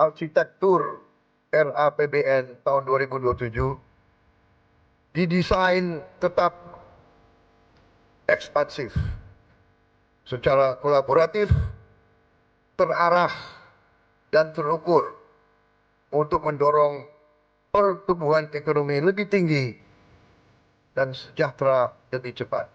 arsitektur RAPBN tahun 2027 didesain tetap ekspansif, secara kolaboratif, terarah, dan terukur untuk mendorong pertumbuhan ekonomi lebih tinggi dan sejahtera lebih cepat.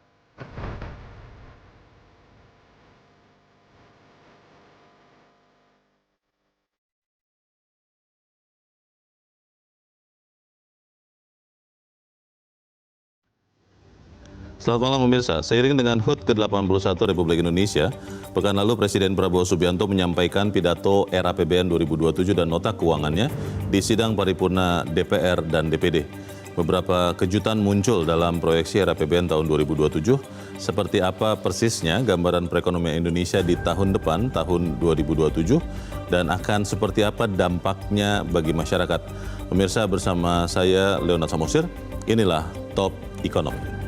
Selamat malam pemirsa, seiring dengan HUT ke-81 Republik Indonesia, pekan lalu Presiden Prabowo Subianto menyampaikan pidato RAPBN 2027 dan nota keuangannya di sidang paripurna DPR dan DPD. Beberapa kejutan muncul dalam proyeksi RAPBN tahun 2027, seperti apa persisnya gambaran perekonomian Indonesia di tahun depan, tahun 2027, dan akan seperti apa dampaknya bagi masyarakat. Pemirsa, bersama saya Leonard Samosir, inilah Top Ekonomi.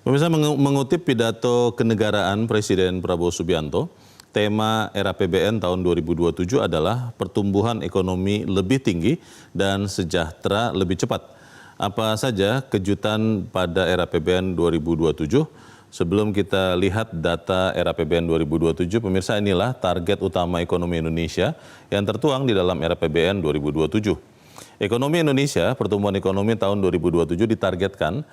Pemirsa, mengutip pidato kenegaraan Presiden Prabowo Subianto, tema RAPBN tahun 2027 adalah pertumbuhan ekonomi lebih tinggi dan sejahtera lebih cepat. Apa saja kejutan pada RAPBN 2027? Sebelum kita lihat data RAPBN 2027, pemirsa, inilah target utama ekonomi Indonesia yang tertuang di dalam RAPBN 2027. Ekonomi Indonesia, pertumbuhan ekonomi tahun 2027 ditargetkan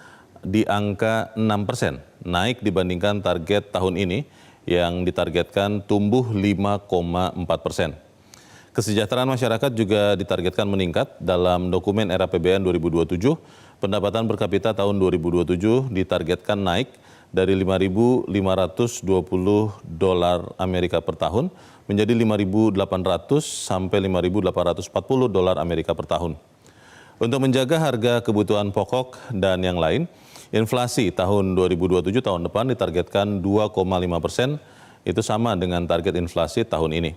di angka 6%, naik dibandingkan target tahun ini yang ditargetkan tumbuh 5,4%. Kesejahteraan masyarakat juga ditargetkan meningkat. Dalam dokumen RAPBN 2027, pendapatan per kapita tahun 2027 ditargetkan naik dari $5.520 Amerika per tahun menjadi $5.800 sampai $5.840 Amerika per tahun. Untuk menjaga harga kebutuhan pokok dan yang lain, inflasi tahun 2027 tahun depan ditargetkan 2,5%, itu sama dengan target inflasi tahun ini.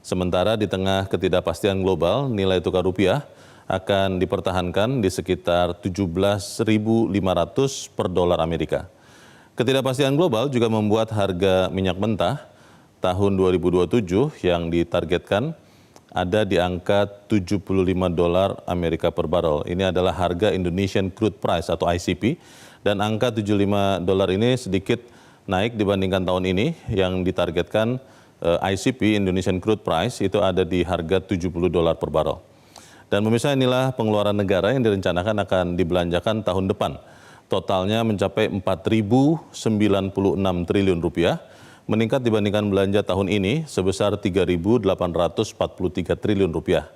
Sementara di tengah ketidakpastian global, nilai tukar rupiah akan dipertahankan di sekitar 17.500 per dolar Amerika. Ketidakpastian global juga membuat harga minyak mentah tahun 2027 yang ditargetkan ada di angka $75 Amerika per barrel. Ini adalah harga Indonesian Crude Price atau ICP, dan angka $75 ini sedikit naik dibandingkan tahun ini yang ditargetkan ICP Indonesian Crude Price itu ada di harga $70 per barrel. Dan pemirsa, inilah pengeluaran negara yang direncanakan akan dibelanjakan tahun depan. Totalnya mencapai 4.096 triliun rupiah, meningkat dibandingkan belanja tahun ini sebesar 3.843 triliun rupiah.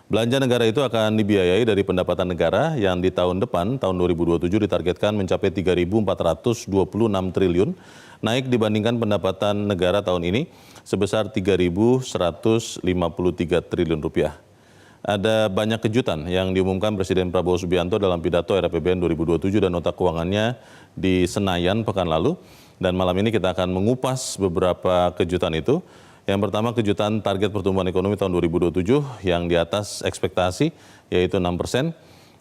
Belanja negara itu akan dibiayai dari pendapatan negara yang di tahun depan, tahun 2027 ditargetkan mencapai 3.426 triliun, naik dibandingkan pendapatan negara tahun ini sebesar 3.153 triliun rupiah. Ada banyak kejutan yang diumumkan Presiden Prabowo Subianto dalam pidato RAPBN 2027 dan nota keuangannya di Senayan pekan lalu. Dan malam ini kita akan mengupas beberapa kejutan itu. Yang pertama, kejutan target pertumbuhan ekonomi tahun 2027 yang di atas ekspektasi, yaitu 6%.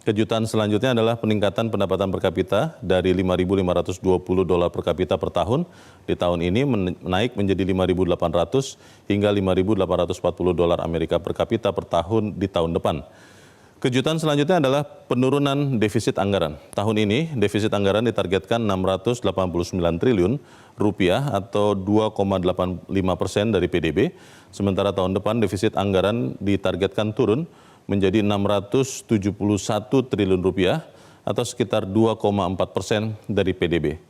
Kejutan selanjutnya adalah peningkatan pendapatan per kapita dari $5.520 per kapita per tahun di tahun ini naik menjadi $5.800 hingga $5.840 Amerika per kapita per tahun di tahun depan. Kejutan selanjutnya adalah penurunan defisit anggaran. Tahun ini defisit anggaran ditargetkan 689 triliun rupiah atau 2,85% dari PDB. Sementara tahun depan defisit anggaran ditargetkan turun menjadi 671 triliun rupiah atau sekitar 2,4% dari PDB.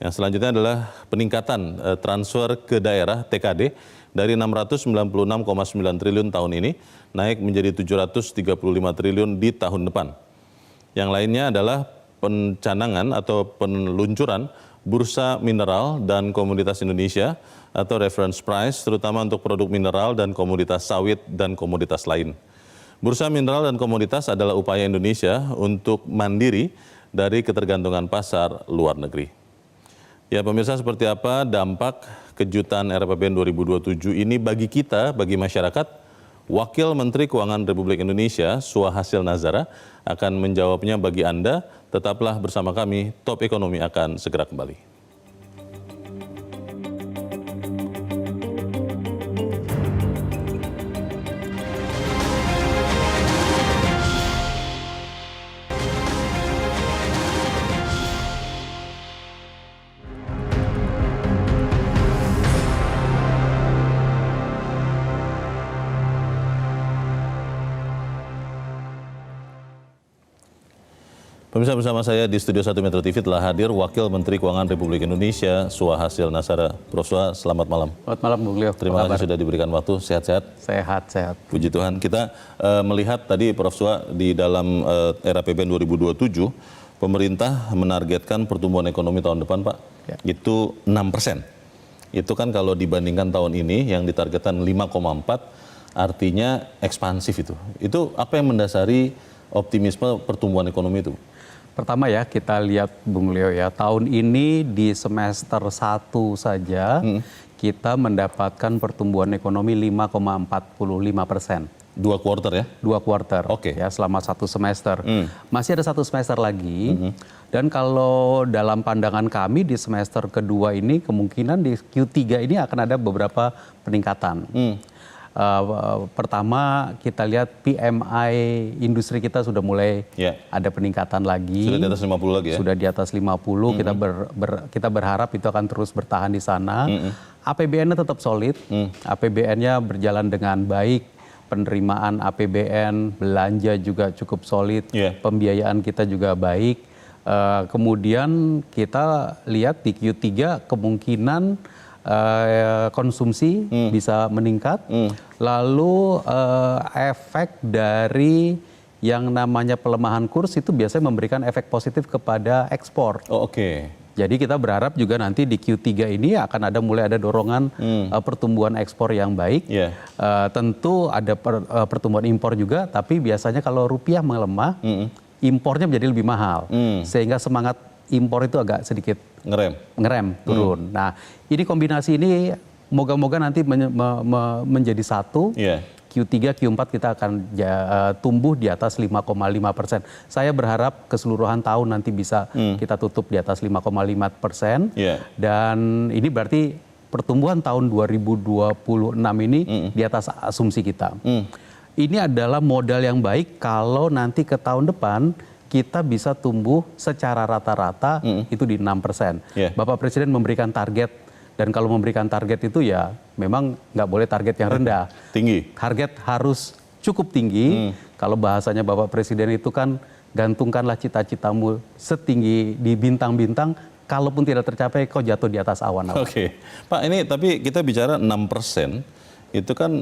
Yang selanjutnya adalah peningkatan transfer ke daerah TKD dari 696,9 triliun tahun ini naik menjadi 735 triliun di tahun depan. Yang lainnya adalah pencanangan atau peluncuran Bursa Mineral dan Komoditas Indonesia atau reference price terutama untuk produk mineral dan komoditas sawit dan komoditas lain. Bursa mineral dan komoditas adalah upaya Indonesia untuk mandiri dari ketergantungan pasar luar negeri. Ya pemirsa, seperti apa dampak kejutan RAPBN 2027 ini bagi kita, bagi masyarakat? Wakil Menteri Keuangan Republik Indonesia, Suhasil Nazara, akan menjawabnya bagi Anda. Tetaplah bersama kami, Top Ekonomi akan segera kembali. Pemirsa, bersama saya di Studio 1 Metro TV telah hadir Wakil Menteri Keuangan Republik Indonesia, Suhasil Nazara. Prof. Suha, selamat malam. Selamat malam, Bung Leo. Terima kasih sudah diberikan waktu. Sehat-sehat? Sehat. Puji Tuhan. Kita melihat tadi Prof. Suha di dalam era APBN 2027, pemerintah menargetkan pertumbuhan ekonomi tahun depan, Pak, itu 6%. Itu kan kalau dibandingkan tahun ini yang ditargetkan 5,4, artinya ekspansif itu. Itu apa yang mendasari optimisme pertumbuhan ekonomi itu? Pertama ya, kita lihat Bung Leo ya, tahun ini di semester 1 saja kita mendapatkan pertumbuhan ekonomi 5,45%. 2 kuartal ya? 2 kuartal, Oke. ya, selama 1 semester. Masih ada 1 semester lagi, dan kalau dalam pandangan kami di semester kedua ini, kemungkinan di Q3 ini akan ada beberapa peningkatan. Pertama, kita lihat PMI industri kita sudah mulai ada peningkatan lagi. Sudah di atas 50 lagi ya? Sudah di atas 50, kita berharap itu akan terus bertahan di sana. APBN-nya tetap solid, APBN-nya berjalan dengan baik, penerimaan APBN, belanja juga cukup solid, pembiayaan kita juga baik. Kemudian kita lihat di Q3 kemungkinan konsumsi bisa meningkat, lalu efek dari yang namanya pelemahan kurs itu biasanya memberikan efek positif kepada ekspor. Jadi kita berharap juga nanti di Q3 ini akan mulai ada dorongan pertumbuhan ekspor yang baik. Tentu ada pertumbuhan impor juga, tapi biasanya kalau rupiah melemah, impornya menjadi lebih mahal, sehingga semangat impor itu agak sedikit ngerem turun. Nah, ini kombinasi ini moga-moga nanti menjadi satu. Q3, Q4 kita akan tumbuh di atas 5,5%. Saya berharap keseluruhan tahun nanti bisa kita tutup di atas 5,5%. Dan ini berarti pertumbuhan tahun 2026 ini di atas asumsi kita. Ini adalah modal yang baik kalau nanti ke tahun depan kita bisa tumbuh secara rata-rata itu di 6%. Bapak Presiden memberikan target, dan kalau memberikan target itu ya memang nggak boleh target yang rendah. Tinggi. Target harus cukup tinggi. Kalau bahasanya Bapak Presiden itu kan, gantungkanlah cita-citamu setinggi di bintang-bintang, kalaupun tidak tercapai kau jatuh di atas awan-awan. Pak, ini tapi kita bicara 6%, itu kan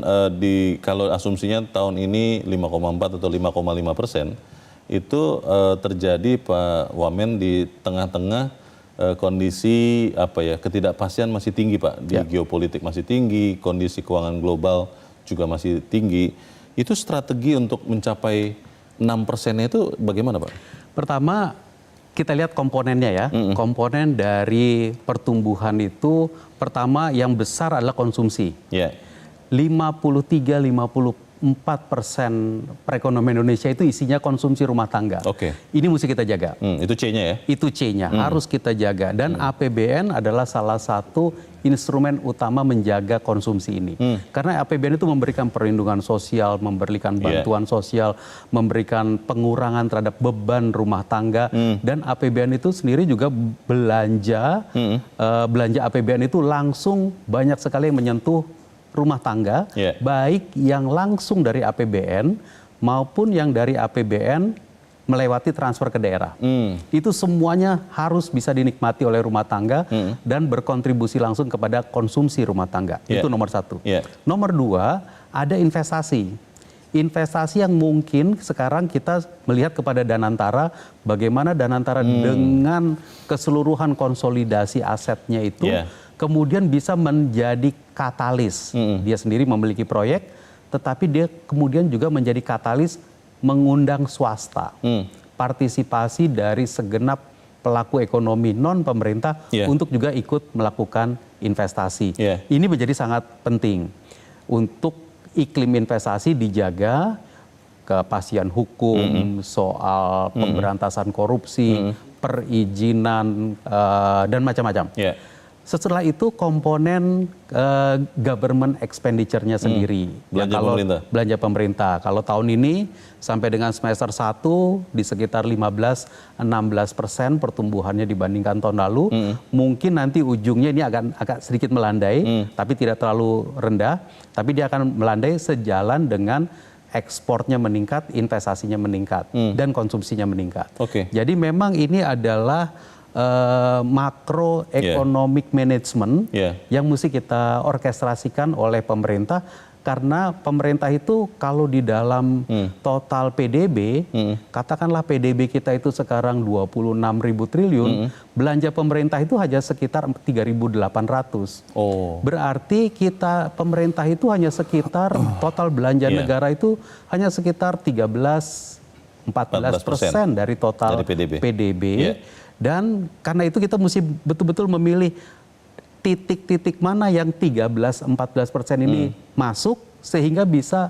kalau asumsinya tahun ini 5,4 atau 5,5%, itu terjadi Pak Wamen di tengah-tengah kondisi ketidakpastian masih tinggi, Pak. Di geopolitik masih tinggi, kondisi keuangan global juga masih tinggi. Itu strategi untuk mencapai 6%-nya itu bagaimana, Pak? Pertama, kita lihat komponennya ya. Komponen dari pertumbuhan itu pertama yang besar adalah konsumsi. 53-54% perekonomian Indonesia itu isinya konsumsi rumah tangga. Ini mesti kita jaga. Itu C-nya ya? Itu C-nya, harus kita jaga. Dan APBN adalah salah satu instrumen utama menjaga konsumsi ini. Karena APBN itu memberikan perlindungan sosial, memberikan bantuan sosial, memberikan pengurangan terhadap beban rumah tangga. Dan APBN itu sendiri juga belanja APBN itu langsung banyak sekali yang menyentuh rumah tangga, baik yang langsung dari APBN maupun yang dari APBN melewati transfer ke daerah. Itu semuanya harus bisa dinikmati oleh rumah tangga dan berkontribusi langsung kepada konsumsi rumah tangga. Itu nomor satu. Nomor dua, ada investasi. Investasi yang mungkin sekarang kita melihat kepada Danantara, bagaimana Danantara dengan keseluruhan konsolidasi asetnya itu kemudian bisa menjadi katalis. Dia sendiri memiliki proyek, tetapi dia kemudian juga menjadi katalis mengundang swasta. Partisipasi dari segenap pelaku ekonomi non pemerintah untuk juga ikut melakukan investasi. Ini menjadi sangat penting untuk iklim investasi dijaga, kepastian hukum, soal pemberantasan korupsi, perizinan, dan macam-macam. Yeah. Setelah itu komponen government expenditure-nya sendiri. Belanja pemerintah. Belanja pemerintah. Kalau tahun ini sampai dengan semester 1 di sekitar 15-16% pertumbuhannya dibandingkan tahun lalu. Mungkin nanti ujungnya ini agak sedikit melandai, tapi tidak terlalu rendah. Tapi dia akan melandai sejalan dengan ekspornya meningkat, investasinya meningkat, dan konsumsinya meningkat. Oke. Jadi memang ini adalah macroeconomic management yang mesti kita orkestrasikan oleh pemerintah, karena pemerintah itu kalau di dalam total PDB, katakanlah PDB kita itu sekarang 26.000 triliun, belanja pemerintah itu hanya sekitar 3.800. Berarti pemerintah itu hanya sekitar total belanja negara itu hanya sekitar 13-14% dari total PDB. Dan karena itu kita mesti betul-betul memilih titik-titik mana yang 13-14% ini masuk sehingga bisa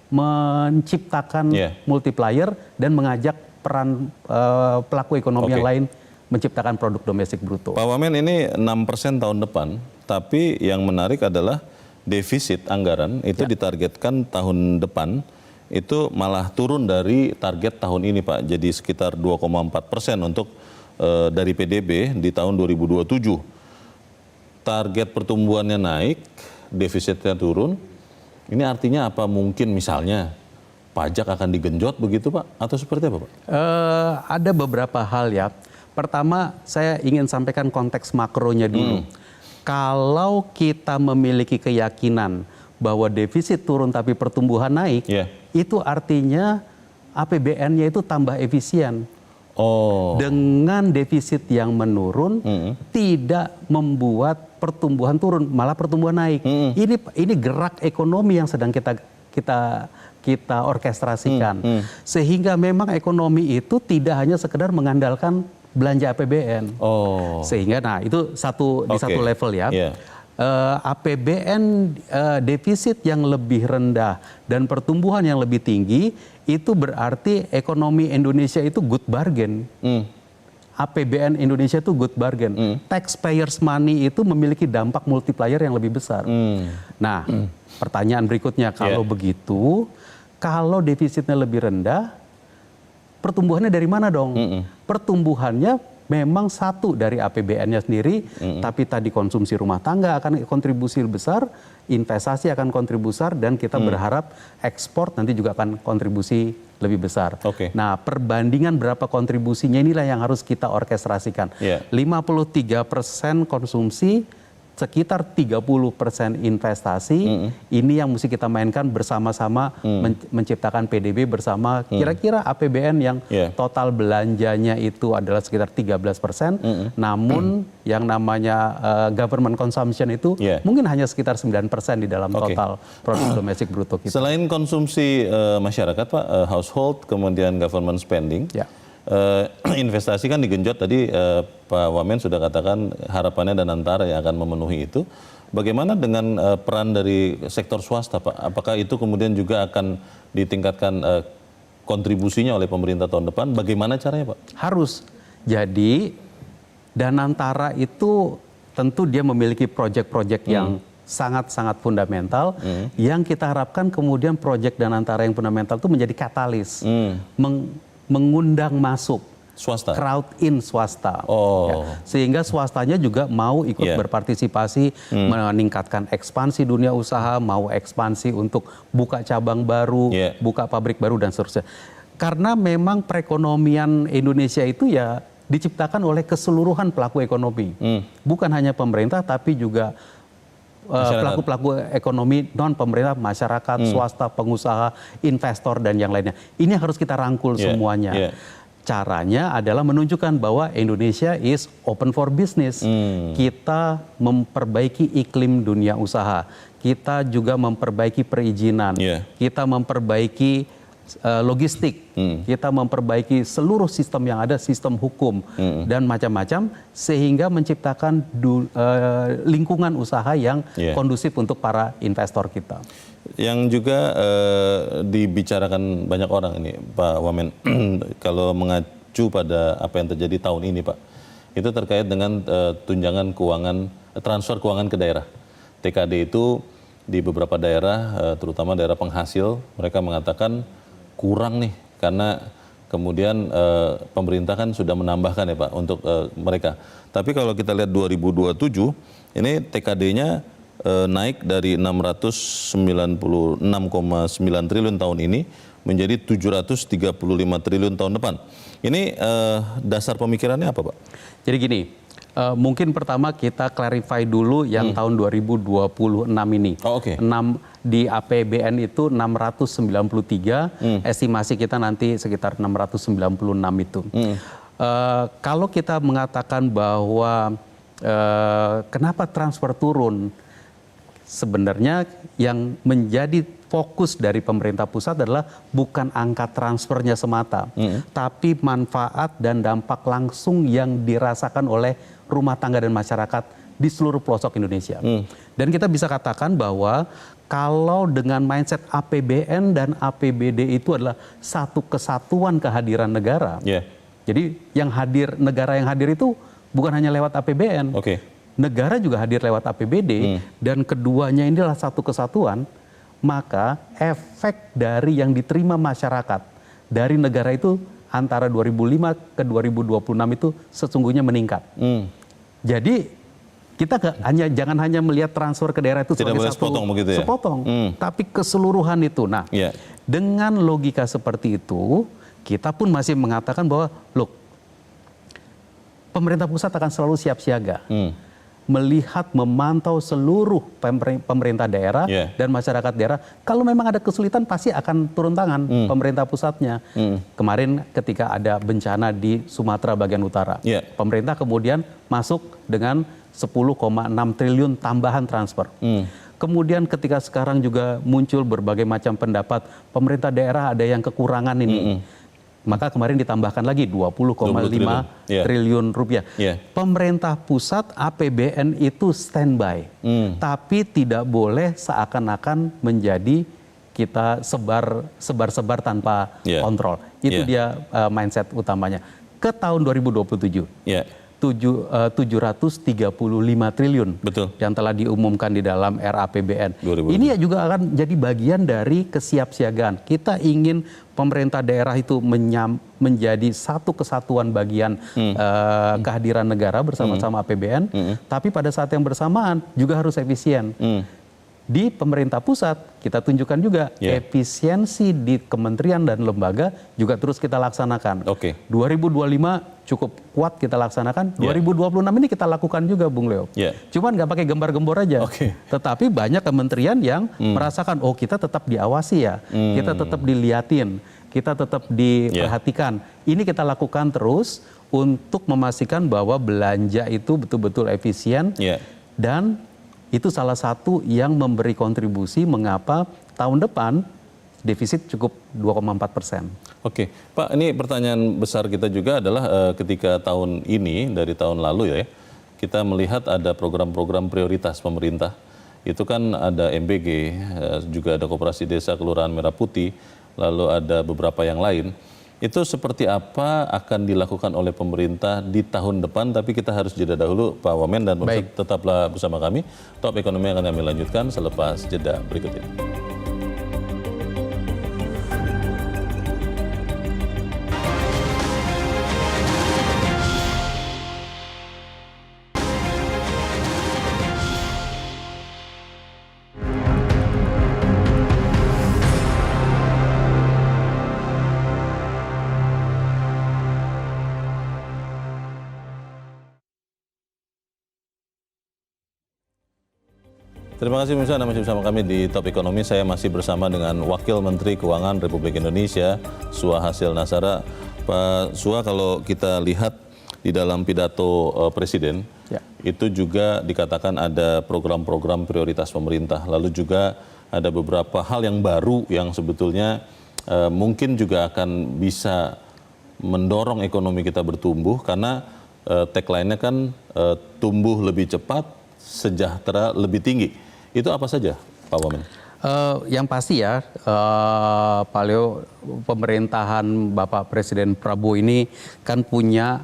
menciptakan multiplier dan mengajak peran pelaku ekonomi yang lain menciptakan produk domestik bruto. Pak Wamen, ini 6% tahun depan, tapi yang menarik adalah defisit anggaran itu ditargetkan tahun depan itu malah turun dari target tahun ini, Pak. Jadi sekitar 2,4% untuk dari PDB di tahun 2027. Target pertumbuhannya naik, defisitnya turun. Ini artinya apa? Mungkin misalnya pajak akan digenjot begitu, Pak? Atau seperti apa, Pak? Ada beberapa hal ya. Pertama, saya ingin sampaikan konteks makronya dulu. Kalau kita memiliki keyakinan bahwa defisit turun tapi pertumbuhan naik, itu artinya APBN-nya itu tambah efisien. Dengan defisit yang menurun tidak membuat pertumbuhan turun, malah pertumbuhan naik. Ini gerak ekonomi yang sedang kita orkestrasikan. Sehingga memang ekonomi itu tidak hanya sekedar mengandalkan belanja APBN. Sehingga itu di satu level ya. APBN defisit yang lebih rendah dan pertumbuhan yang lebih tinggi, itu berarti ekonomi Indonesia itu good bargain. APBN Indonesia itu good bargain. Taxpayers money itu memiliki dampak multiplier yang lebih besar. Nah, pertanyaan berikutnya, kalau begitu, kalau defisitnya lebih rendah, pertumbuhannya dari mana dong? Pertumbuhannya memang satu dari APBN-nya sendiri, tapi tadi konsumsi rumah tangga akan kontribusi besar, investasi akan kontribusi besar, dan kita berharap ekspor nanti juga akan kontribusi lebih besar. Nah, perbandingan berapa kontribusinya inilah yang harus kita orkestrasikan. 53% konsumsi, sekitar 30% investasi, ini yang mesti kita mainkan bersama-sama, menciptakan PDB bersama. Kira-kira APBN yang total belanjanya itu adalah sekitar 13%, namun yang namanya government consumption itu mungkin hanya sekitar 9% di dalam total produk domestik bruto kita. Selain konsumsi masyarakat, Pak, household, kemudian government spending, investasi kan digenjot tadi, Pak Wamen sudah katakan harapannya Danantara yang akan memenuhi itu. Bagaimana dengan peran dari sektor swasta, Pak? Apakah itu kemudian juga akan ditingkatkan kontribusinya oleh pemerintah tahun depan? Bagaimana caranya, Pak? Harus. Jadi Danantara itu tentu dia memiliki proyek-proyek yang sangat-sangat fundamental, yang kita harapkan kemudian proyek Danantara yang fundamental itu menjadi katalis, mengundang masuk swasta, crowd in swasta, sehingga swastanya juga mau ikut berpartisipasi, meningkatkan ekspansi dunia usaha, mau ekspansi untuk buka cabang baru, buka pabrik baru dan seterusnya. Karena memang perekonomian Indonesia itu ya diciptakan oleh keseluruhan pelaku ekonomi, bukan hanya pemerintah tapi juga pelaku-pelaku ekonomi non pemerintah, masyarakat, swasta, pengusaha, investor, dan yang lainnya. Ini harus kita rangkul semuanya. Caranya adalah menunjukkan bahwa Indonesia is open for business. Kita memperbaiki iklim dunia usaha. Kita juga memperbaiki perizinan. Kita memperbaiki logistik, kita memperbaiki seluruh sistem yang ada, sistem hukum dan macam-macam, sehingga menciptakan lingkungan usaha yang kondusif untuk para investor kita. Yang juga dibicarakan banyak orang ini, Pak Wamen, kalau mengacu pada apa yang terjadi tahun ini, Pak, itu terkait dengan tunjangan keuangan, transfer keuangan ke daerah. TKD itu di beberapa daerah, terutama daerah penghasil, mereka mengatakan kurang nih, karena kemudian pemerintah kan sudah menambahkan ya Pak untuk mereka. Tapi kalau kita lihat 2027, ini TKD-nya naik dari 696,9 triliun tahun ini menjadi 735 triliun tahun depan. Ini dasar pemikirannya apa Pak? Jadi gini, mungkin pertama kita clarify dulu yang tahun 2026 ini. Oh, oke. Di APBN itu 693, estimasi kita nanti sekitar 696 itu. Kalau kita mengatakan bahwa kenapa transfer turun, sebenarnya yang menjadi fokus dari pemerintah pusat adalah bukan angka transfernya semata, tapi manfaat dan dampak langsung yang dirasakan oleh rumah tangga dan masyarakat di seluruh pelosok Indonesia. Dan kita bisa katakan bahwa kalau dengan mindset APBN dan APBD itu adalah satu kesatuan kehadiran negara. Jadi yang hadir, negara yang hadir itu bukan hanya lewat APBN. Negara juga hadir lewat APBD, dan keduanya ini adalah satu kesatuan, maka efek dari yang diterima masyarakat dari negara itu antara 2005 ke 2026 itu sesungguhnya meningkat. Jadi kita jangan hanya melihat transfer ke daerah itu sebagai satu sepotong, tapi keseluruhan itu. Nah, dengan logika seperti itu, kita pun masih mengatakan bahwa, look, pemerintah pusat akan selalu siap siaga, melihat, memantau seluruh pemerintah daerah dan masyarakat daerah. Kalau memang ada kesulitan, pasti akan turun tangan pemerintah pusatnya. Kemarin ketika ada bencana di Sumatera bagian utara, pemerintah kemudian masuk dengan 10,6 triliun tambahan transfer. Kemudian ketika sekarang juga muncul berbagai macam pendapat, pemerintah daerah ada yang kekurangan ini. Maka kemarin ditambahkan lagi 20,5 triliun rupiah. Pemerintah pusat APBN itu standby, tapi tidak boleh seakan-akan menjadi kita sebar-sebar tanpa kontrol. Itu dia mindset utamanya. Ke tahun 2027. 735 triliun yang telah diumumkan di dalam RAPBN. Ini juga akan jadi bagian dari kesiapsiagaan. Kita ingin pemerintah daerah itu menjadi satu kesatuan bagian kehadiran negara bersama-sama APBN, tapi pada saat yang bersamaan juga harus efisien. Di pemerintah pusat kita tunjukkan juga efisiensi di kementerian dan lembaga juga terus kita laksanakan. 2025 cukup kuat kita laksanakan. 2026 ini kita lakukan juga, Bung Leo. Cuman nggak pakai gembar-gembor aja. Tetapi banyak kementerian yang merasakan, oh kita tetap diawasi ya, kita tetap diliatin, kita tetap diperhatikan. Ini kita lakukan terus untuk memastikan bahwa belanja itu betul-betul efisien dan itu salah satu yang memberi kontribusi mengapa tahun depan defisit cukup 2,4%. Pak, ini pertanyaan besar kita juga adalah ketika tahun ini dari tahun lalu ya, kita melihat ada program-program prioritas pemerintah. Itu kan ada MBG, juga ada Koperasi Desa Kelurahan Merah Putih, lalu ada beberapa yang lain. Itu seperti apa akan dilakukan oleh pemerintah di tahun depan, tapi kita harus jeda dahulu Pak Wamen, dan tetaplah bersama kami. Top Ekonomi akan kami lanjutkan selepas jeda berikut ini. Terima kasih pemirsa, Anda masih bersama kami di Top Ekonomi. Saya masih bersama dengan Wakil Menteri Keuangan Republik Indonesia, Sua Hasil Nazara. Pak Sua, kalau kita lihat di dalam pidato Presiden, itu juga dikatakan ada program-program prioritas pemerintah. Lalu juga ada beberapa hal yang baru yang sebetulnya mungkin juga akan bisa mendorong ekonomi kita bertumbuh karena tagline-nya kan tumbuh lebih cepat, sejahtera lebih tinggi. Itu apa saja, Pak Wamen? Yang pasti ya, Pak Leo, pemerintahan Bapak Presiden Prabowo ini kan punya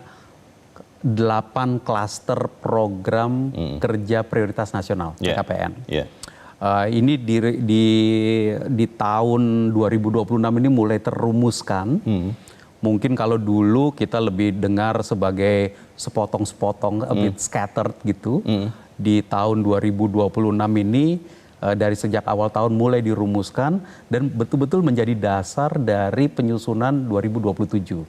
8 klaster program kerja prioritas nasional, PKPN. Ini di tahun 2026 ini mulai terumuskan. Mungkin kalau dulu kita lebih dengar sebagai sepotong-sepotong, a bit scattered gitu. Di tahun 2026 ini dari sejak awal tahun mulai dirumuskan dan betul-betul menjadi dasar dari penyusunan 2027.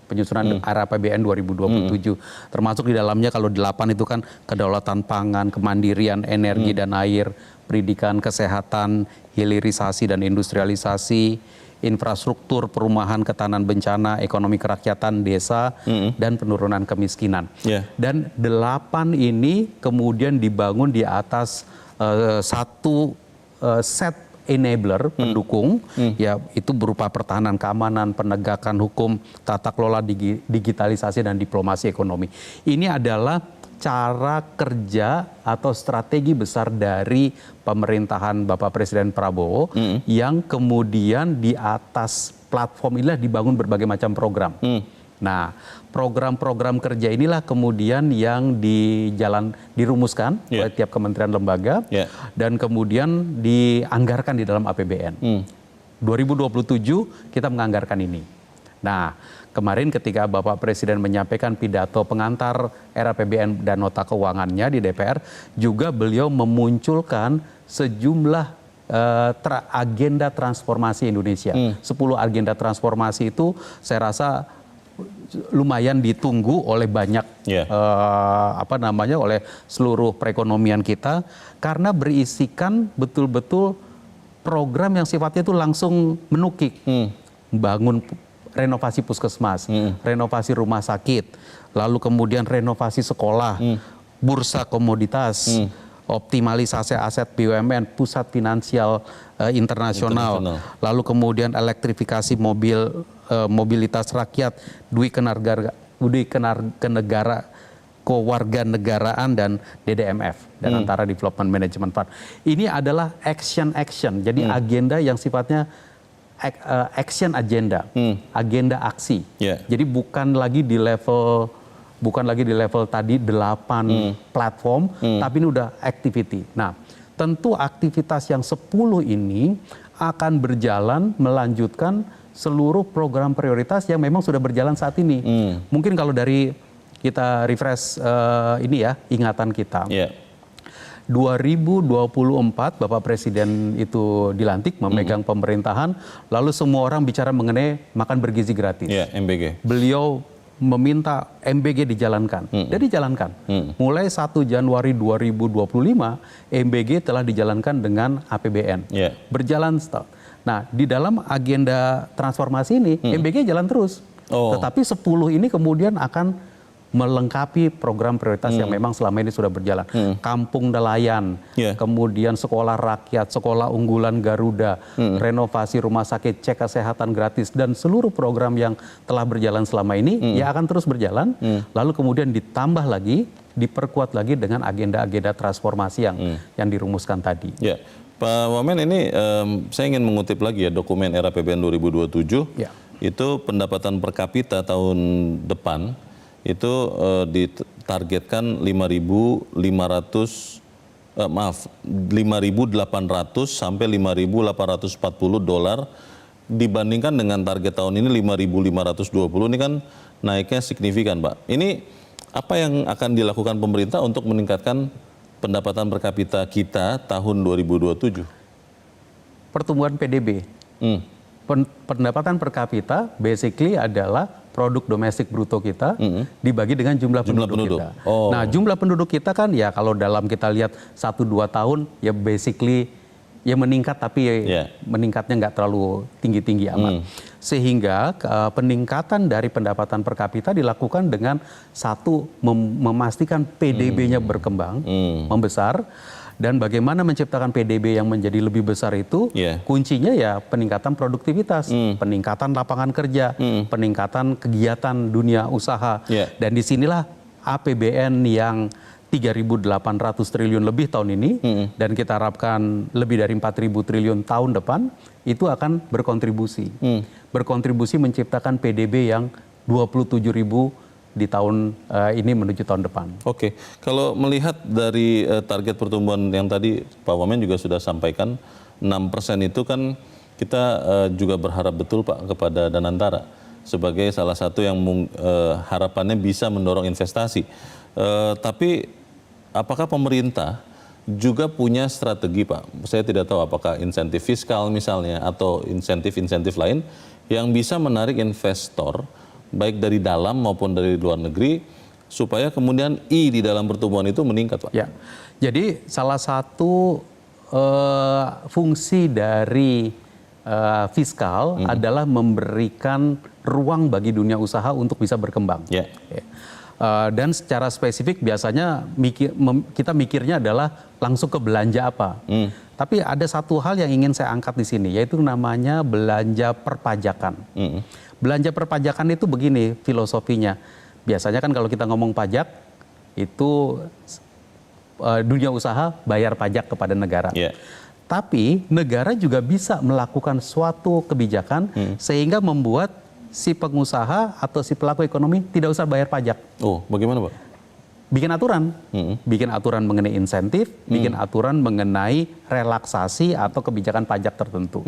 Penyusunan RAPBN 2027. Termasuk di dalamnya kalau 8 itu kan kedaulatan pangan, kemandirian energi dan air, pendidikan, kesehatan, hilirisasi dan industrialisasi, infrastruktur, perumahan, ketahanan bencana, ekonomi kerakyatan, desa, dan penurunan kemiskinan. Dan 8 ini kemudian dibangun di atas satu set enabler, pendukung, ya itu berupa pertahanan keamanan, penegakan hukum, tata kelola digitalisasi dan diplomasi ekonomi. Ini adalah cara kerja atau strategi besar dari pemerintahan Bapak Presiden Prabowo yang kemudian di atas platform inilah dibangun berbagai macam program. Nah, program-program kerja inilah kemudian yang dirumuskan oleh tiap kementerian lembaga dan kemudian dianggarkan di dalam APBN. 2027 kita menganggarkan ini. Nah, kemarin ketika Bapak Presiden menyampaikan pidato pengantar RAPBN dan nota keuangannya di DPR, juga beliau memunculkan sejumlah agenda transformasi Indonesia. 10 agenda transformasi itu saya rasa lumayan ditunggu oleh banyak oleh seluruh perekonomian kita karena berisikan betul-betul program yang sifatnya itu langsung menukik, bangun renovasi puskesmas, renovasi rumah sakit, lalu kemudian renovasi sekolah, bursa komoditas, optimalisasi aset BUMN, pusat finansial internasional, lalu kemudian elektrifikasi mobilitas rakyat, duit kewarganegaraan dan DDMF dan antara Development Management Fund. Ini adalah action, jadi agenda yang sifatnya action agenda, agenda aksi. Jadi bukan lagi di level tadi 8 platform, tapi ini udah activity. Nah, tentu aktivitas yang 10 ini akan berjalan melanjutkan seluruh program prioritas yang memang sudah berjalan saat ini. Mungkin kalau dari kita refresh ingatan kita. 2024 Bapak Presiden itu dilantik memegang pemerintahan, lalu semua orang bicara mengenai makan bergizi gratis. MBG. Beliau meminta MBG dijalankan. Dan dijalankan. Mulai 1 Januari 2025 MBG telah dijalankan dengan APBN. Berjalan stop. Nah, di dalam agenda transformasi ini MBG jalan terus. Tetapi 10 ini kemudian akan melengkapi program prioritas yang memang selama ini sudah berjalan. Kampung nelayan, kemudian sekolah rakyat, sekolah unggulan Garuda, renovasi rumah sakit, cek kesehatan gratis, dan seluruh program yang telah berjalan selama ini ya akan terus berjalan. Lalu kemudian ditambah lagi, diperkuat lagi dengan agenda-agenda transformasi yang dirumuskan tadi. Pak Wamen, ini saya ingin mengutip lagi ya dokumen RAPBN 2027. Itu pendapatan per kapita tahun depan itu ditargetkan 5.800 sampai 5.840 dolar dibandingkan dengan target tahun ini 5.520. Ini kan naiknya signifikan, Pak. Ini apa yang akan dilakukan pemerintah untuk meningkatkan pendapatan per kapita kita tahun 2027? Pertumbuhan PDB. Pendapatan per kapita basically adalah produk domestik bruto kita dibagi dengan jumlah penduduk kita. Nah, jumlah penduduk kita kan ya kalau dalam kita lihat 1-2 tahun ya basically ya meningkat, tapi meningkatnya nggak terlalu tinggi-tinggi amat. Sehingga peningkatan dari pendapatan per kapita dilakukan dengan satu memastikan PDB-nya berkembang, membesar, Dan bagaimana menciptakan PDB yang menjadi lebih besar itu, kuncinya ya peningkatan produktivitas, peningkatan lapangan kerja, peningkatan kegiatan dunia usaha. Dan disinilah APBN yang 3.800 triliun lebih tahun ini, dan kita harapkan lebih dari 4.000 triliun tahun depan, itu akan berkontribusi. Berkontribusi menciptakan PDB yang 27.000 di tahun ini menuju tahun depan. Oke, kalau melihat dari target pertumbuhan yang tadi Pak Wamen juga sudah sampaikan, 6% itu kan kita juga berharap betul Pak kepada Danantara sebagai salah satu yang harapannya bisa mendorong investasi. Tapi apakah pemerintah juga punya strategi Pak? Saya tidak tahu apakah insentif fiskal misalnya atau insentif-insentif lain yang bisa menarik investor baik dari dalam maupun dari luar negeri, supaya kemudian di dalam pertumbuhan itu meningkat, Pak. Ya, jadi salah satu fungsi dari fiskal adalah memberikan ruang bagi dunia usaha untuk bisa berkembang. Dan secara spesifik biasanya kita mikirnya adalah langsung ke belanja apa. Tapi ada satu hal yang ingin saya angkat di sini, yaitu namanya belanja perpajakan. Belanja perpajakan itu begini filosofinya. Biasanya kan kalau kita ngomong pajak, itu dunia usaha bayar pajak kepada negara. Tapi negara juga bisa melakukan suatu kebijakan sehingga membuat si pengusaha atau si pelaku ekonomi tidak usah bayar pajak. Oh, bagaimana Pak? Bikin aturan. Bikin aturan mengenai insentif, bikin aturan mengenai relaksasi atau kebijakan pajak tertentu.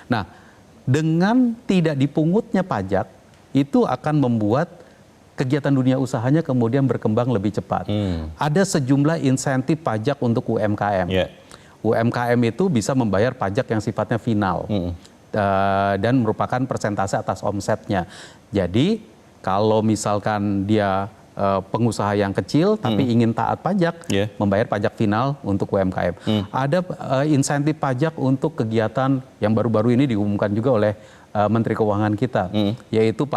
Nah, dengan tidak dipungutnya pajak, itu akan membuat kegiatan dunia usahanya kemudian berkembang lebih cepat. Ada sejumlah insentif pajak untuk UMKM. UMKM itu bisa membayar pajak yang sifatnya final dan merupakan persentase atas omsetnya. Jadi kalau misalkan dia pengusaha yang kecil tapi ingin taat pajak, membayar pajak final untuk UMKM. Ada insentif pajak untuk kegiatan yang baru-baru ini diumumkan juga oleh Menteri Keuangan kita, yaitu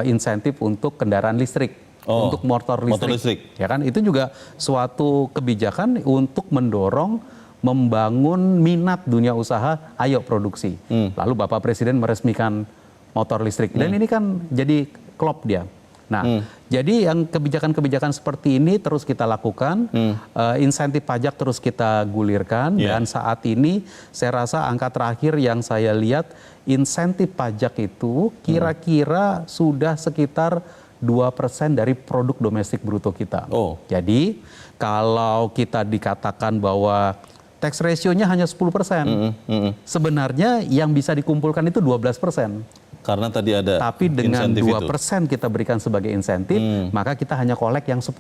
insentif untuk kendaraan listrik, untuk motor listrik. Ya kan, itu juga suatu kebijakan untuk mendorong membangun minat dunia usaha, ayo produksi. Lalu Bapak Presiden meresmikan motor listrik, dan ini kan jadi klop dia. Nah, jadi yang kebijakan-kebijakan seperti ini terus kita lakukan, insentif pajak terus kita gulirkan, dan saat ini saya rasa angka terakhir yang saya lihat, insentif pajak itu kira-kira sudah sekitar 2% dari produk domestik bruto kita. Jadi kalau kita dikatakan bahwa tax ratio-nya hanya 10%, sebenarnya yang bisa dikumpulkan itu 12%. Karena tadi ada tapi dengan 2% kita berikan sebagai insentif, maka kita hanya kolek yang 10%.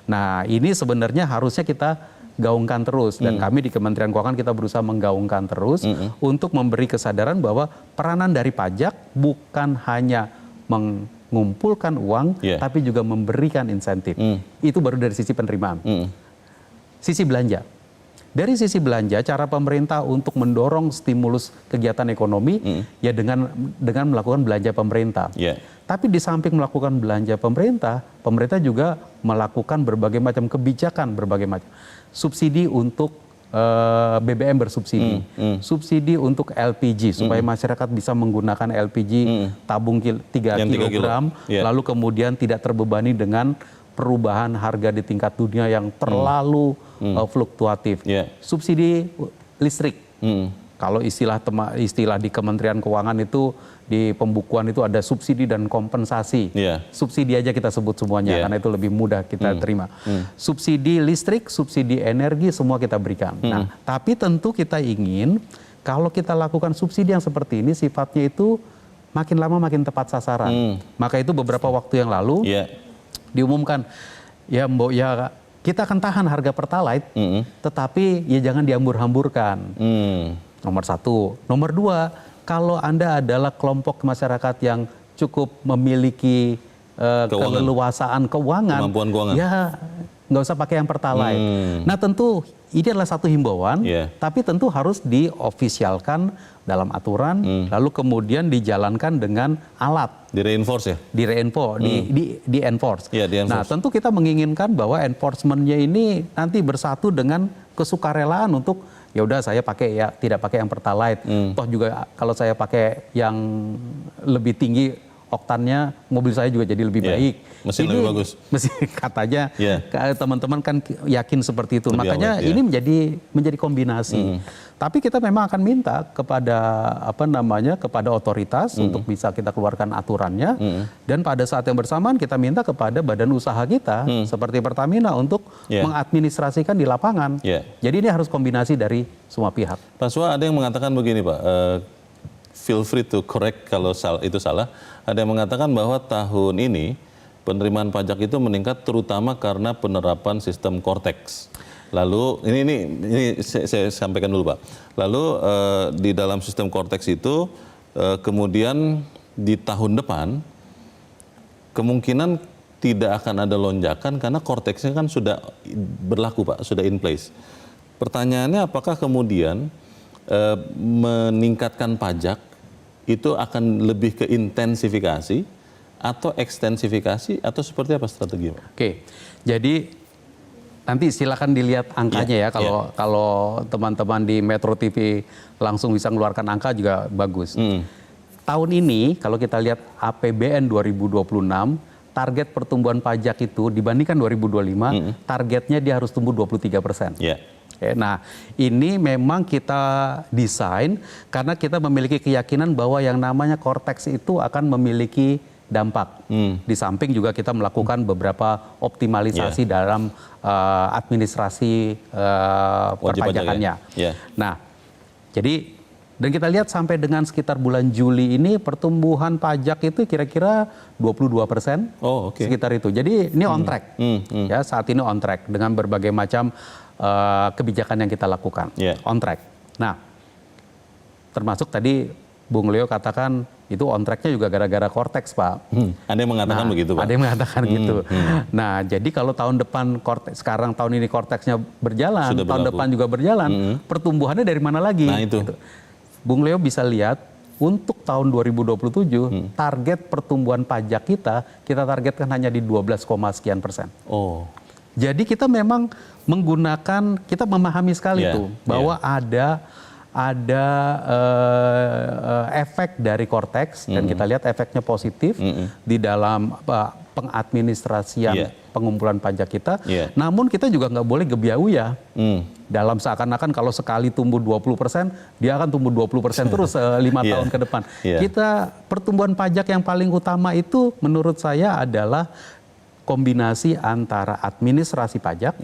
Nah, ini sebenarnya harusnya kita gaungkan terus, dan kami di Kementerian Keuangan kita berusaha menggaungkan terus untuk memberi kesadaran bahwa peranan dari pajak bukan hanya mengumpulkan uang, tapi juga memberikan insentif. Itu baru dari sisi penerimaan. Sisi belanja. Dari sisi belanja, cara pemerintah untuk mendorong stimulus kegiatan ekonomi ya dengan melakukan belanja pemerintah. Tapi di samping melakukan belanja pemerintah, pemerintah juga melakukan berbagai macam kebijakan, berbagai macam subsidi untuk BBM bersubsidi, subsidi untuk LPG supaya masyarakat bisa menggunakan LPG tabung 3 kilogram, lalu kemudian tidak terbebani dengan perubahan harga di tingkat dunia yang terlalu fluktuatif. Subsidi listrik. Kalau istilah di Kementerian Keuangan itu di pembukuan itu ada subsidi dan kompensasi. Subsidi aja kita sebut semuanya karena itu lebih mudah kita terima. Subsidi listrik, subsidi energi semua kita berikan. Nah, tapi tentu kita ingin kalau kita lakukan subsidi yang seperti ini sifatnya itu makin lama makin tepat sasaran. Maka itu beberapa waktu yang lalu diumumkan, ya Mbok, ya kita akan tahan harga Pertalite, tetapi ya jangan diambur-hamburkan. Nomor satu. Nomor dua, kalau Anda adalah kelompok masyarakat yang cukup memiliki keleluasaan keuangan, kemampuan keuangan, ya nggak usah pakai yang Pertalite. Nah tentu ini adalah satu himbauan, tapi tentu harus diofisialkan dalam aturan, lalu kemudian dijalankan dengan alat. Di-reinforce ya? Di-enforce. Nah tentu kita menginginkan bahwa enforcement-nya ini nanti bersatu dengan kesukarelaan untuk ya udah saya pakai ya tidak pakai yang Pertalite. Toh juga kalau saya pakai yang lebih tinggi oktannya, mobil saya juga jadi lebih baik. Mesin lebih bagus. Mesin katanya teman-teman kan yakin seperti itu. Makanya ini menjadi kombinasi. Tapi kita memang akan minta kepada otoritas untuk bisa kita keluarkan aturannya, dan pada saat yang bersamaan kita minta kepada badan usaha kita seperti Pertamina untuk mengadministrasikan di lapangan. Jadi ini harus kombinasi dari semua pihak. Pak Suha, ada yang mengatakan begini Pak, feel free to correct kalau itu salah. Ada yang mengatakan bahwa tahun ini penerimaan pajak itu meningkat terutama karena penerapan sistem Cortex. Lalu ini saya sampaikan dulu Pak. Lalu di dalam sistem Cortex itu kemudian di tahun depan kemungkinan tidak akan ada lonjakan karena Cortex-nya kan sudah berlaku Pak, sudah in place. Pertanyaannya apakah kemudian meningkatkan pajak itu akan lebih ke intensifikasi atau ekstensifikasi atau seperti apa strategi Pak? Oke, jadi nanti silakan dilihat angkanya kalau teman-teman di Metro TV langsung bisa mengeluarkan angka juga bagus. Tahun ini kalau kita lihat APBN 2026, target pertumbuhan pajak itu dibandingkan 2025, targetnya dia harus tumbuh 23%. Nah ini memang kita desain karena kita memiliki keyakinan bahwa yang namanya Cortex itu akan memiliki dampak. Di samping juga kita melakukan beberapa optimalisasi dalam administrasi perpajakannya. Nah jadi dan kita lihat sampai dengan sekitar bulan Juli ini pertumbuhan pajak itu kira-kira 22%. Sekitar itu. Jadi ini on track. Ya saat ini on track dengan berbagai macam kebijakan yang kita lakukan, on track. Nah, termasuk tadi Bung Leo katakan itu on tracknya juga gara-gara Cortex, Pak. Ada yang mengatakan begitu, Pak? Ada yang mengatakan gitu. Nah, jadi kalau tahun depan sekarang tahun ini Cortex-nya berjalan, tahun depan juga berjalan, pertumbuhannya dari mana lagi? Nah, itu. Gitu. Bung Leo bisa lihat untuk tahun 2027 target pertumbuhan pajak kita targetkan hanya di 12, sekian persen. Jadi kita memang menggunakan, kita memahami sekali tuh bahwa ada efek dari Cortex dan kita lihat efeknya positif di dalam pengadministrasian pengumpulan pajak kita. Namun kita juga nggak boleh gebiau ya. Dalam seakan-akan kalau sekali tumbuh 20%, dia akan tumbuh 20% terus 5 tahun ke depan. Kita pertumbuhan pajak yang paling utama itu menurut saya adalah kombinasi antara administrasi pajak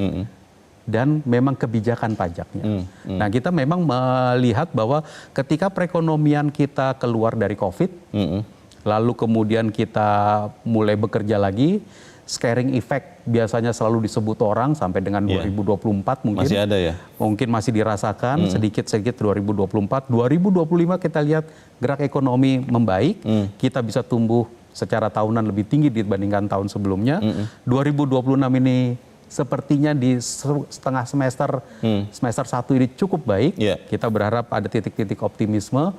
dan memang kebijakan pajaknya. Nah kita memang melihat bahwa ketika perekonomian kita keluar dari COVID, lalu kemudian kita mulai bekerja lagi, scaring effect biasanya selalu disebut orang sampai dengan 2024 mungkin. Masih ada ya? Mungkin masih dirasakan sedikit-sedikit 2024. 2025 kita lihat gerak ekonomi membaik, kita bisa tumbuh secara tahunan lebih tinggi dibandingkan tahun sebelumnya. 2026 ini sepertinya di setengah semester 1 ini cukup baik. Kita berharap ada titik-titik optimisme.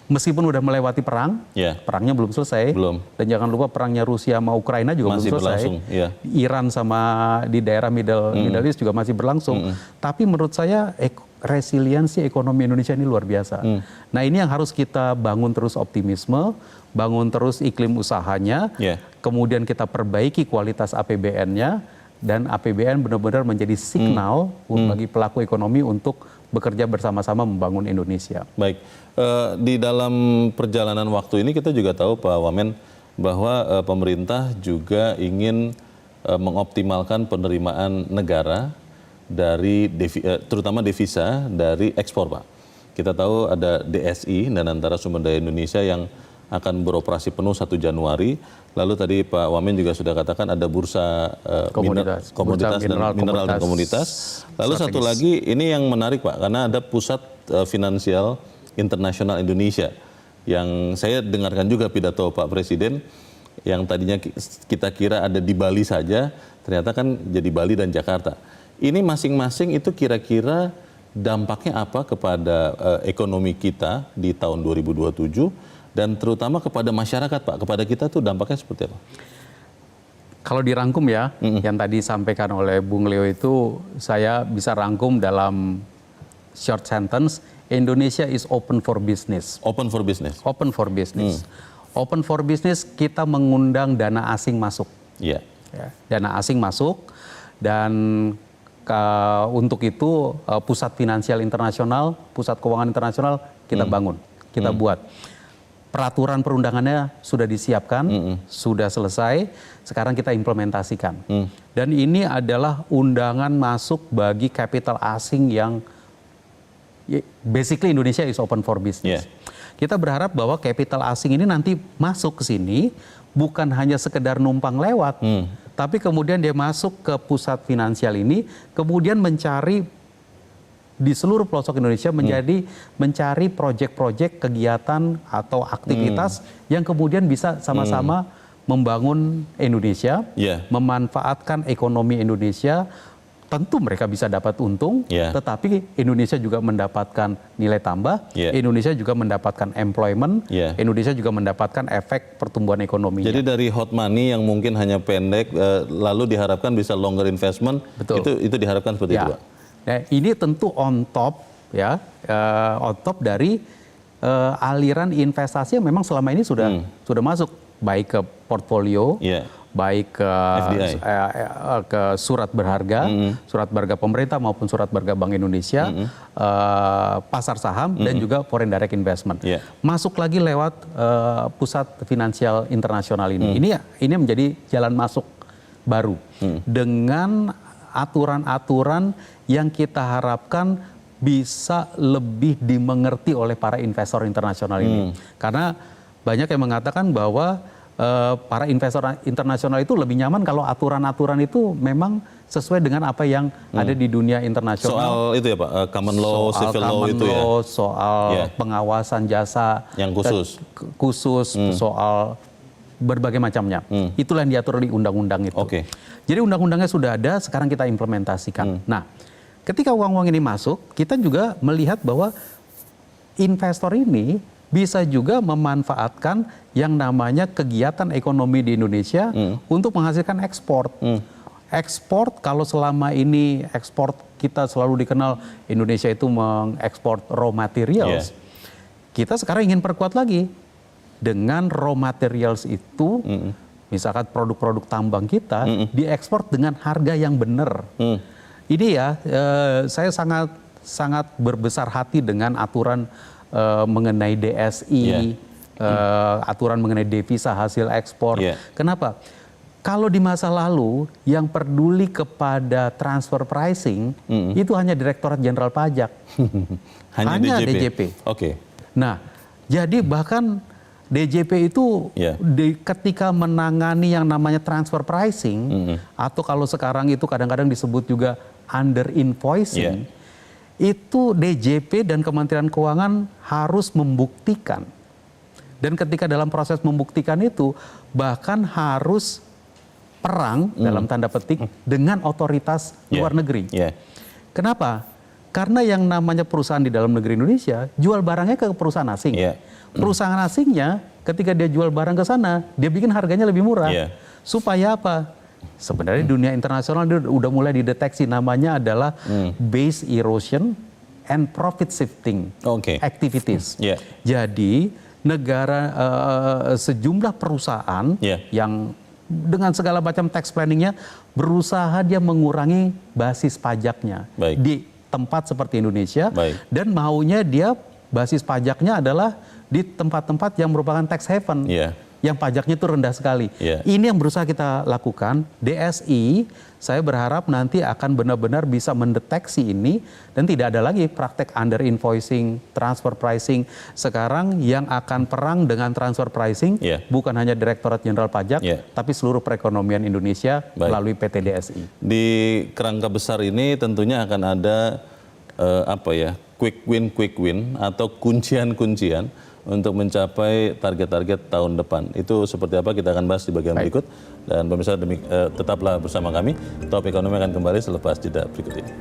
Meskipun udah melewati perang, perangnya belum selesai. Dan jangan lupa perangnya Rusia sama Ukraina juga masih belum selesai. Iran sama di daerah Middle East juga masih berlangsung. Tapi menurut saya resiliensi ekonomi Indonesia ini luar biasa. Nah ini yang harus kita bangun terus optimisme, bangun terus iklim usahanya, kemudian kita perbaiki kualitas APBN-nya, dan APBN benar-benar menjadi signal bagi pelaku ekonomi untuk bekerja bersama-sama membangun Indonesia. Baik, di dalam perjalanan waktu ini kita juga tahu Pak Wamen bahwa pemerintah juga ingin mengoptimalkan penerimaan negara dari terutama devisa dari ekspor Pak. Kita tahu ada DSI dan antara Sumber Daya Indonesia yang akan beroperasi penuh 1 Januari. Lalu tadi Pak Wamen juga sudah katakan ada bursa komoditas dan mineral dan komoditas. Lalu strategis. Satu lagi ini yang menarik Pak, karena ada Pusat Finansial Internasional Indonesia yang saya dengarkan juga pidato Pak Presiden yang tadinya kita kira ada di Bali saja, ternyata kan jadi Bali dan Jakarta. Ini masing-masing itu kira-kira dampaknya apa kepada ekonomi kita di tahun 2027 dan terutama kepada masyarakat, Pak? Kepada kita tuh dampaknya seperti apa? Kalau dirangkum ya, yang tadi disampaikan oleh Bung Leo itu saya bisa rangkum dalam short sentence, Indonesia is open for business. Open for business. Open for business. Open for business, kita mengundang dana asing masuk. Iya. Ya, dana asing masuk dan untuk itu pusat finansial internasional, pusat keuangan internasional kita bangun, kita buat. Peraturan perundangannya sudah disiapkan, sudah selesai, sekarang kita implementasikan. Dan ini adalah undangan masuk bagi kapital asing yang basically Indonesia is open for business. Kita berharap bahwa kapital asing ini nanti masuk ke sini bukan hanya sekedar numpang lewat, tapi kemudian dia masuk ke pusat finansial ini, kemudian mencari di seluruh pelosok Indonesia mencari proyek-proyek kegiatan atau aktivitas yang kemudian bisa sama-sama membangun Indonesia, memanfaatkan ekonomi Indonesia. Tentu mereka bisa dapat untung, tetapi Indonesia juga mendapatkan nilai tambah, Indonesia juga mendapatkan employment, Indonesia juga mendapatkan efek pertumbuhan ekonomi. Jadi dari hot money yang mungkin hanya pendek, lalu diharapkan bisa longer investment, itu diharapkan seperti itu, Pak? Nah, ini tentu on top ya, on top dari aliran investasi yang memang selama ini sudah masuk baik ke portfolio, baik ke surat berharga pemerintah maupun surat berharga Bank Indonesia, pasar saham dan juga foreign direct investment. Masuk lagi lewat pusat finansial internasional ini. Ini menjadi jalan masuk baru dengan aturan-aturan yang kita harapkan bisa lebih dimengerti oleh para investor internasional ini. Karena banyak yang mengatakan bahwa para investor internasional itu lebih nyaman kalau aturan-aturan itu memang sesuai dengan apa yang ada di dunia internasional. Soal itu ya Pak, common law, civil law itu ya? Soal pengawasan jasa. Yang khusus. Soal berbagai macamnya. Itulah yang diatur di undang-undang itu. Jadi undang-undangnya sudah ada, sekarang kita implementasikan. Nah, ketika uang-uang ini masuk, kita juga melihat bahwa investor ini bisa juga memanfaatkan yang namanya kegiatan ekonomi di Indonesia untuk menghasilkan ekspor. Ekspor, kalau selama ini ekspor kita selalu dikenal Indonesia itu mengekspor raw materials, kita sekarang ingin perkuat lagi dengan raw materials itu. Misalkan produk-produk tambang kita diekspor dengan harga yang benar. Ini ya, saya sangat berbesar hati dengan aturan mengenai DSI, aturan mengenai devisa hasil ekspor. Kenapa? Kalau di masa lalu yang peduli kepada transfer pricing itu hanya Direktorat Jenderal Pajak, hanya DJP. Nah, jadi bahkan DJP itu ketika menangani yang namanya transfer pricing atau kalau sekarang itu kadang-kadang disebut juga under invoicing, itu DJP dan Kementerian Keuangan harus membuktikan. Dan ketika dalam proses membuktikan itu bahkan harus perang dalam tanda petik dengan otoritas luar negeri. Kenapa? Karena yang namanya perusahaan di dalam negeri Indonesia jual barangnya ke perusahaan asing. Perusahaan asingnya ketika dia jual barang ke sana, dia bikin harganya lebih murah. Supaya apa? Sebenarnya dunia internasional udah mulai dideteksi, namanya adalah base erosion and profit shifting activities. Jadi negara sejumlah perusahaan yang dengan segala macam tax planningnya berusaha dia mengurangi basis pajaknya di tempat seperti Indonesia dan maunya dia basis pajaknya adalah di tempat-tempat yang merupakan tax haven, yang pajaknya itu rendah sekali. Ini yang berusaha kita lakukan. DSI, saya berharap nanti akan benar-benar bisa mendeteksi ini dan tidak ada lagi praktek under invoicing, transfer pricing. Sekarang yang akan perang dengan transfer pricing bukan hanya Direktorat Jenderal Pajak, tapi seluruh perekonomian Indonesia melalui PT DSI. Di kerangka besar ini tentunya akan ada quick win atau kuncian-kuncian untuk mencapai target-target tahun depan. Itu seperti apa kita akan bahas di bagian berikut. Dan pemirsa tetaplah bersama kami. Top Ekonomi akan kembali selepas jeda berikut ini.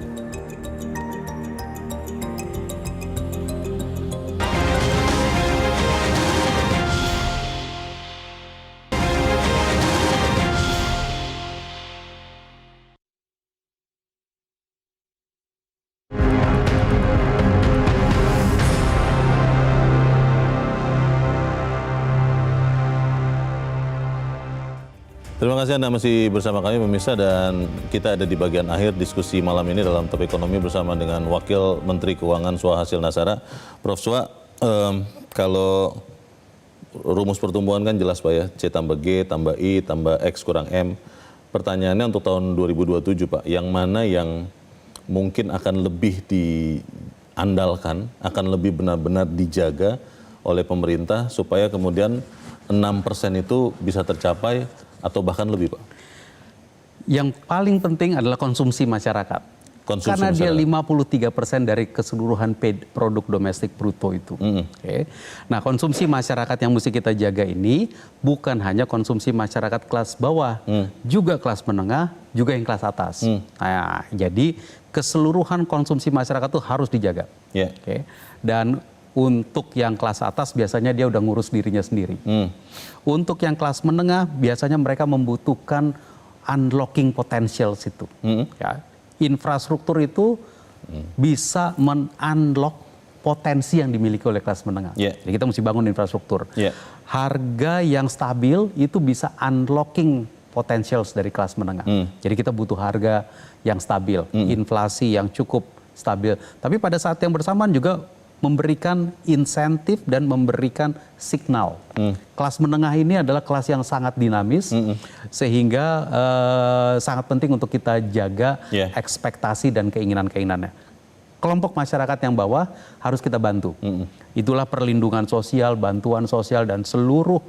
Terima kasih Anda masih bersama kami pemirsa, dan kita ada di bagian akhir diskusi malam ini dalam Top Ekonomi bersama dengan Wakil Menteri Keuangan Swahasil Nazara. Prof. Swa, kalau rumus pertumbuhan kan jelas Pak ya, C tambah G tambah I tambah X kurang M. Pertanyaannya untuk tahun 2027 Pak, yang mana yang mungkin akan lebih diandalkan, akan lebih benar-benar dijaga oleh pemerintah supaya kemudian 6% itu bisa tercapai atau bahkan lebih Pak? Yang paling penting adalah konsumsi masyarakat. Karena dia 53% dari keseluruhan produk domestik bruto itu. Oke. Nah, konsumsi masyarakat yang mesti kita jaga ini bukan hanya konsumsi masyarakat kelas bawah, juga kelas menengah, juga yang kelas atas. Nah, jadi keseluruhan konsumsi masyarakat itu harus dijaga. Oke. Dan untuk yang kelas atas biasanya dia udah ngurus dirinya sendiri. Untuk yang kelas menengah biasanya mereka membutuhkan unlocking potential situ. Ya. Infrastruktur itu bisa men-unlock potensi yang dimiliki oleh kelas menengah. Jadi kita mesti bangun infrastruktur. Harga yang stabil itu bisa unlocking potentials dari kelas menengah. Jadi kita butuh harga yang stabil, inflasi yang cukup stabil. Tapi pada saat yang bersamaan juga memberikan insentif dan memberikan signal. Kelas menengah ini adalah kelas yang sangat dinamis, sehingga sangat penting untuk kita jaga ekspektasi dan keinginan-keinginannya. Kelompok masyarakat yang bawah harus kita bantu. Itulah perlindungan sosial, bantuan sosial, dan seluruh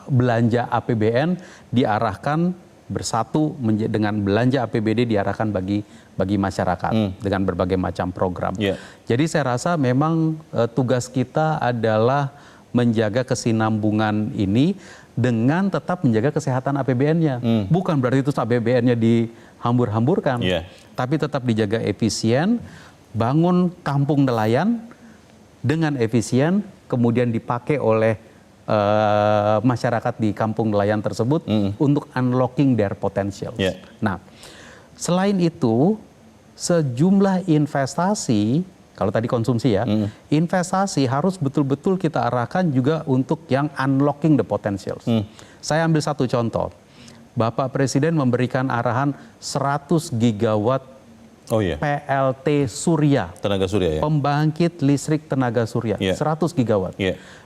belanja APBN diarahkan bersatu dengan belanja APBD diarahkan bagi masyarakat dengan berbagai macam program. Jadi saya rasa memang tugas kita adalah menjaga kesinambungan ini dengan tetap menjaga kesehatan APBN-nya. Bukan berarti itu APBN-nya dihambur-hamburkan, tapi tetap dijaga efisien, bangun kampung nelayan dengan efisien, kemudian dipakai oleh masyarakat di kampung nelayan tersebut untuk unlocking their potentials. Nah, selain itu, sejumlah investasi, kalau tadi konsumsi ya, investasi harus betul-betul kita arahkan juga untuk yang unlocking the potentials. Saya ambil satu contoh. Bapak Presiden memberikan arahan 100 gigawatt PLT surya. Tenaga surya ya? Pembangkit listrik tenaga surya, 100 gigawatt.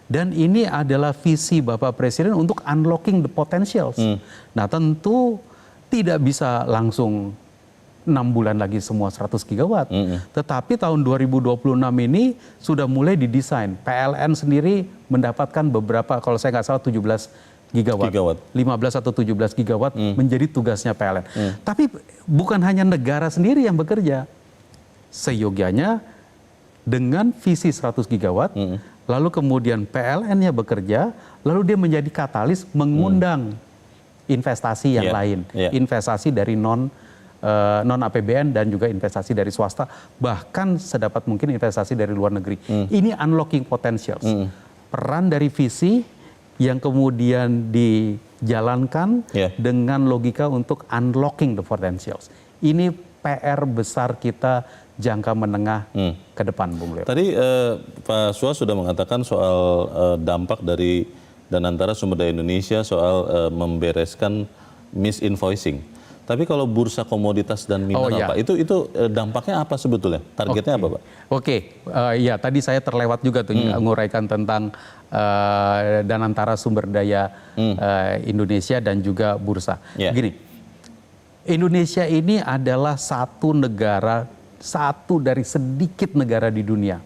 Dan ini adalah visi Bapak Presiden untuk unlocking the potentials. Nah, tentu tidak bisa langsung 6 bulan lagi semua 100 gigawatt. Tetapi tahun 2026 ini sudah mulai didesain. PLN sendiri mendapatkan beberapa, kalau saya nggak salah 17 gigawatt. 15 atau 17 gigawatt menjadi tugasnya PLN. Tapi bukan hanya negara sendiri yang bekerja. Seyogianya dengan visi 100 gigawatt, lalu kemudian PLN-nya bekerja, lalu dia menjadi katalis mengundang investasi yang lain. Investasi dari non APBN dan juga investasi dari swasta, bahkan sedapat mungkin investasi dari luar negeri. Ini unlocking potentials. Peran dari visi yang kemudian dijalankan dengan logika untuk unlocking the potentials. Ini PR besar kita jangka menengah ke depan, Bung Leo. Tadi Pak Swa sudah mengatakan soal dampak dari Danantara Sumber Daya Indonesia soal membereskan misinvoicing. Tapi kalau bursa komoditas dan mineral, Pak, itu dampaknya apa sebetulnya? Targetnya apa, Pak? Ya tadi saya terlewat juga tuh menguraikan tentang Danantara Sumber Daya Indonesia dan juga bursa. Gini, Indonesia ini adalah satu dari sedikit negara di dunia,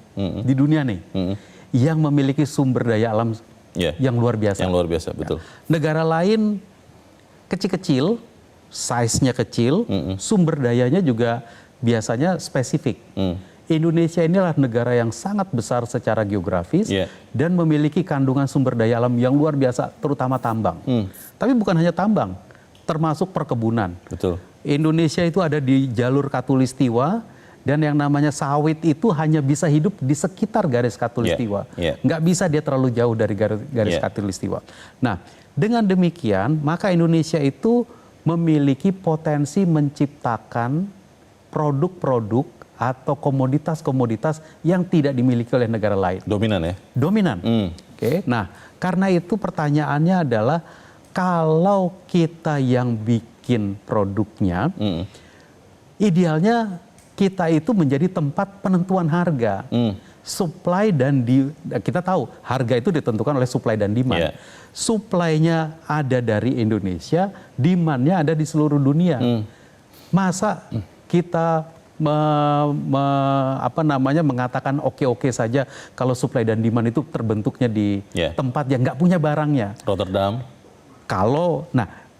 yang memiliki sumber daya alam yang luar biasa. Yang luar biasa, betul. Negara lain kecil-kecil, size-nya kecil, sumber dayanya juga biasanya spesifik. Indonesia inilah negara yang sangat besar secara geografis dan memiliki kandungan sumber daya alam yang luar biasa, terutama tambang. Tapi bukan hanya tambang, termasuk perkebunan. Betul. Indonesia itu ada di jalur Katulistiwa, dan yang namanya sawit itu hanya bisa hidup di sekitar garis Katulistiwa. Nggak bisa dia terlalu jauh dari garis Katulistiwa. Nah, dengan demikian, maka Indonesia itu memiliki potensi menciptakan produk-produk atau komoditas-komoditas yang tidak dimiliki oleh negara lain. Dominan ya? Dominan. Oke. Nah, karena itu pertanyaannya adalah, kalau kita yang bikin produknya, idealnya kita itu menjadi tempat penentuan harga. Supply dan kita tahu harga itu ditentukan oleh supply dan demand. Supply-nya ada dari Indonesia, demand-nya ada di seluruh dunia. Masa kita mengatakan oke-oke saja kalau supply dan demand itu terbentuknya di tempat yang nggak punya barangnya. Rotterdam.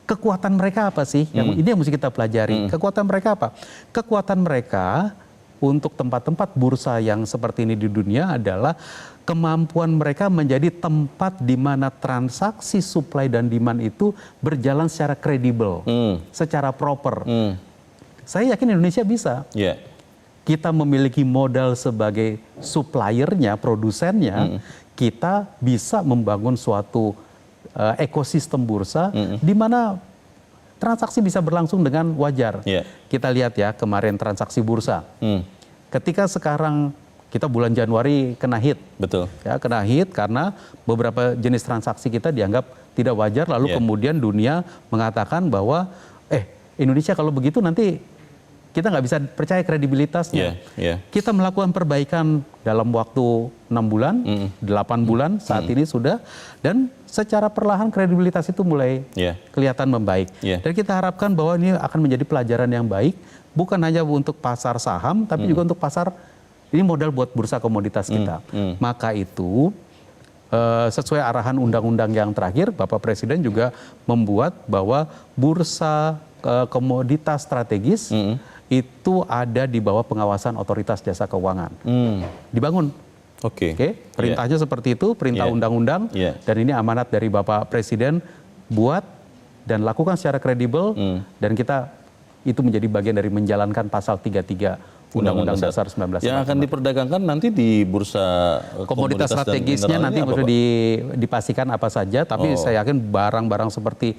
Kekuatan mereka apa sih? Ini yang mesti kita pelajari. Kekuatan mereka apa? Kekuatan mereka untuk tempat-tempat bursa yang seperti ini di dunia adalah kemampuan mereka menjadi tempat di mana transaksi supply dan demand itu berjalan secara kredibel, secara proper. Saya yakin Indonesia bisa. Kita memiliki modal sebagai suppliernya, produsennya, kita bisa membangun suatu ekosistem bursa di mana transaksi bisa berlangsung dengan wajar. Kita lihat ya kemarin transaksi bursa. Ketika sekarang kita bulan Januari kena hit. Betul. Ya, kena hit karena beberapa jenis transaksi kita dianggap tidak wajar, lalu kemudian dunia mengatakan bahwa Indonesia kalau begitu nanti kita nggak bisa percaya kredibilitasnya. Kita melakukan perbaikan dalam waktu 6 bulan, 8 bulan saat ini sudah, dan secara perlahan kredibilitas itu mulai kelihatan membaik. Dan kita harapkan bahwa ini akan menjadi pelajaran yang baik, bukan hanya untuk pasar saham, tapi juga untuk pasar, ini modal buat bursa komoditas kita. Maka itu sesuai arahan undang-undang yang terakhir, Bapak Presiden juga membuat bahwa bursa komoditas strategis itu ada di bawah pengawasan Otoritas Jasa Keuangan. Dibangun. Oke. Perintahnya seperti itu, perintah undang-undang, dan ini amanat dari Bapak Presiden, buat dan lakukan secara kredibel, dan kita itu menjadi bagian dari menjalankan pasal 33 Undang-Undang Dasar 1945. Yang akan diperdagangkan nanti di bursa komoditas strategisnya nanti perlu dipastikan apa saja, tapi saya yakin barang-barang seperti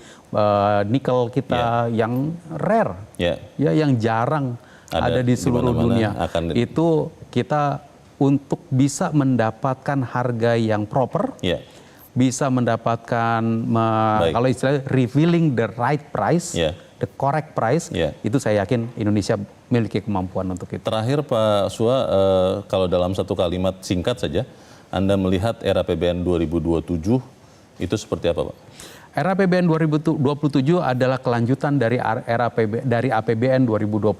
nikel kita yang rare, yang jarang ada di seluruh dunia, itu kita untuk bisa mendapatkan harga yang proper, bisa mendapatkan kalau istilahnya revealing the right price, the correct price, itu saya yakin Indonesia memiliki kemampuan untuk itu. Terakhir Pak Sua, kalau dalam satu kalimat singkat saja, Anda melihat era APBN 2027 itu seperti apa Pak? Era APBN 2027 adalah kelanjutan dari APBN 2026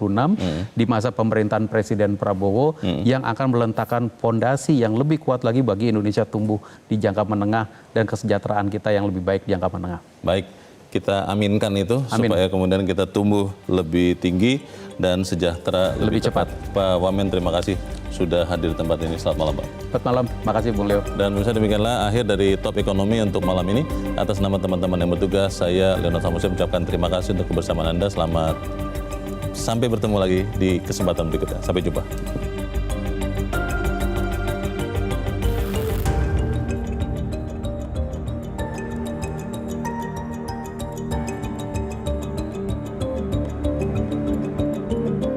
di masa pemerintahan Presiden Prabowo yang akan meletakkan fondasi yang lebih kuat lagi bagi Indonesia tumbuh di jangka menengah dan kesejahteraan kita yang lebih baik di jangka menengah. Baik, kita aminkan itu supaya kemudian kita tumbuh lebih tinggi dan sejahtera lebih cepat. Pak Wamen, terima kasih sudah hadir di tempat ini. Selamat malam Pak. Selamat malam, makasih Bung Leo. Dan pemirsa, demikianlah akhir dari Top Ekonomi untuk malam ini. Atas nama teman-teman yang bertugas, saya Leonard Samusi mengucapkan terima kasih untuk kebersamaan Anda. Selamat sampai bertemu lagi di kesempatan berikutnya. Sampai jumpa.